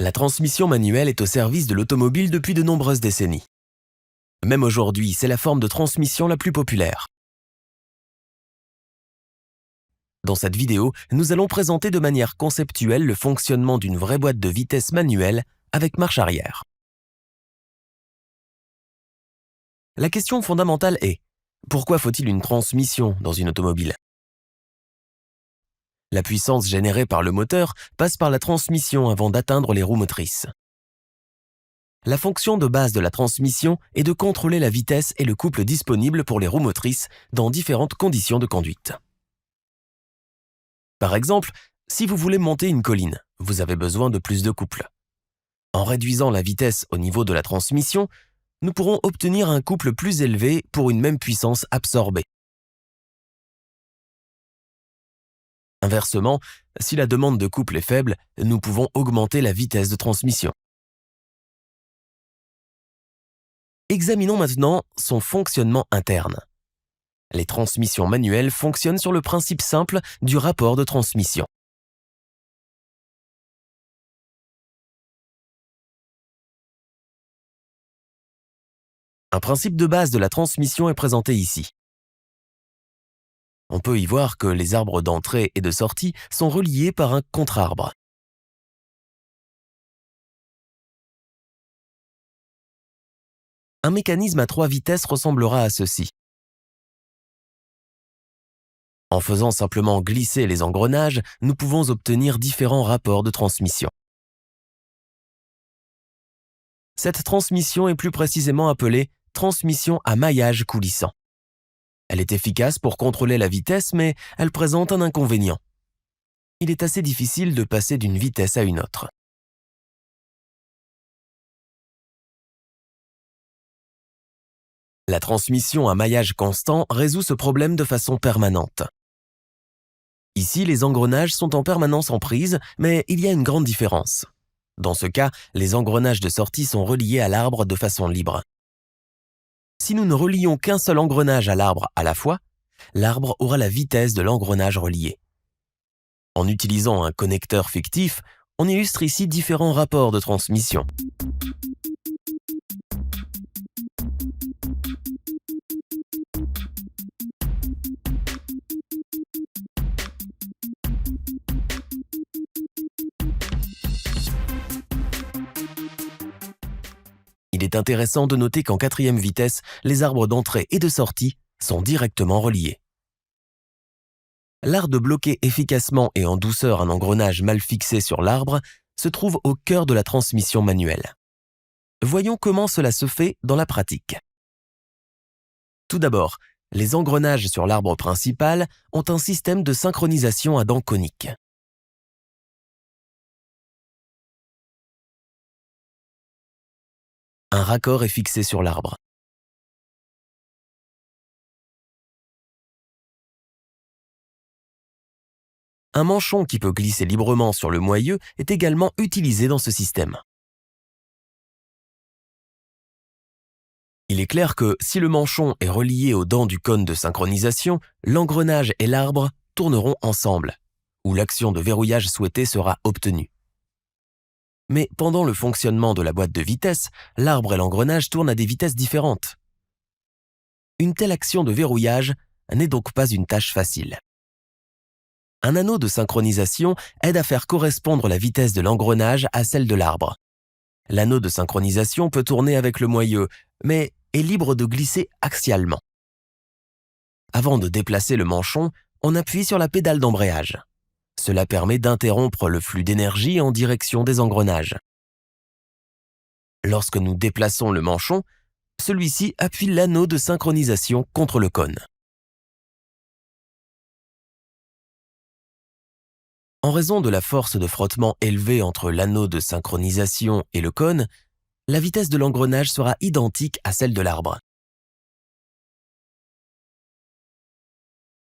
La transmission manuelle est au service de l'automobile depuis de nombreuses décennies. Même aujourd'hui, c'est la forme de transmission la plus populaire. Dans cette vidéo, nous allons présenter de manière conceptuelle le fonctionnement d'une vraie boîte de vitesses manuelle avec marche arrière. La question fondamentale est: pourquoi faut-il une transmission dans une automobile? La puissance générée par le moteur passe par la transmission avant d'atteindre les roues motrices. La fonction de base de la transmission est de contrôler la vitesse et le couple disponible pour les roues motrices dans différentes conditions de conduite. Par exemple, si vous voulez monter une colline, vous avez besoin de plus de couple. En réduisant la vitesse au niveau de la transmission, nous pourrons obtenir un couple plus élevé pour une même puissance absorbée. Inversement, si la demande de couple est faible, nous pouvons augmenter la vitesse de transmission. Examinons maintenant son fonctionnement interne. Les transmissions manuelles fonctionnent sur le principe simple du rapport de transmission. Un principe de base de la transmission est présenté ici. On peut y voir que les arbres d'entrée et de sortie sont reliés par un contre-arbre. Un mécanisme à 3 vitesses ressemblera à ceci. En faisant simplement glisser les engrenages, nous pouvons obtenir différents rapports de transmission. Cette transmission est plus précisément appelée transmission à maillage coulissant. Elle est efficace pour contrôler la vitesse, mais elle présente un inconvénient. Il est assez difficile de passer d'une vitesse à une autre. La transmission à maillage constant résout ce problème de façon permanente. Ici, les engrenages sont en permanence en prise, mais il y a une grande différence. Dans ce cas, les engrenages de sortie sont reliés à l'arbre de façon libre. Si nous ne relions qu'un seul engrenage à l'arbre à la fois, l'arbre aura la vitesse de l'engrenage relié. En utilisant un connecteur fictif, on illustre ici différents rapports de transmission. Il est intéressant de noter qu'en 4e vitesse, les arbres d'entrée et de sortie sont directement reliés. L'art de bloquer efficacement et en douceur un engrenage mal fixé sur l'arbre se trouve au cœur de la transmission manuelle. Voyons comment cela se fait dans la pratique. Tout d'abord, les engrenages sur l'arbre principal ont un système de synchronisation à dents coniques. Un raccord est fixé sur l'arbre. Un manchon qui peut glisser librement sur le moyeu est également utilisé dans ce système. Il est clair que si le manchon est relié aux dents du cône de synchronisation, l'engrenage et l'arbre tourneront ensemble, où l'action de verrouillage souhaitée sera obtenue. Mais pendant le fonctionnement de la boîte de vitesses, l'arbre et l'engrenage tournent à des vitesses différentes. Une telle action de verrouillage n'est donc pas une tâche facile. Un anneau de synchronisation aide à faire correspondre la vitesse de l'engrenage à celle de l'arbre. L'anneau de synchronisation peut tourner avec le moyeu, mais est libre de glisser axialement. Avant de déplacer le manchon, on appuie sur la pédale d'embrayage. Cela permet d'interrompre le flux d'énergie en direction des engrenages. Lorsque nous déplaçons le manchon, celui-ci appuie l'anneau de synchronisation contre le cône. En raison de la force de frottement élevée entre l'anneau de synchronisation et le cône, la vitesse de l'engrenage sera identique à celle de l'arbre.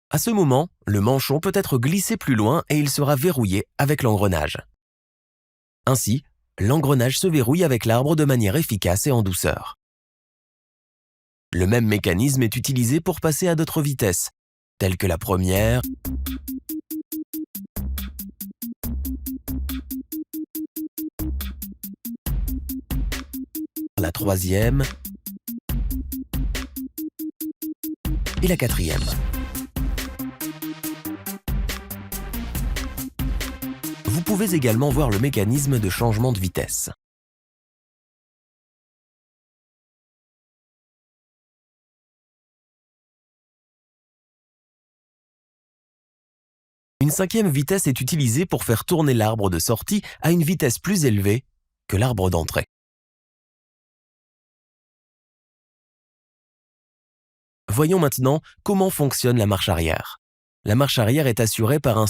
À ce moment, le manchon peut être glissé plus loin et il sera verrouillé avec l'engrenage. Ainsi, l'engrenage se verrouille avec l'arbre de manière efficace et en douceur. Le même mécanisme est utilisé pour passer à d'autres vitesses, telles que la première, la troisième et la quatrième. Vous pouvez également voir le mécanisme de changement de vitesse. Une cinquième vitesse est utilisée pour faire tourner l'arbre de sortie à une vitesse plus élevée que l'arbre d'entrée. Voyons maintenant comment fonctionne la marche arrière. La marche arrière est assurée par un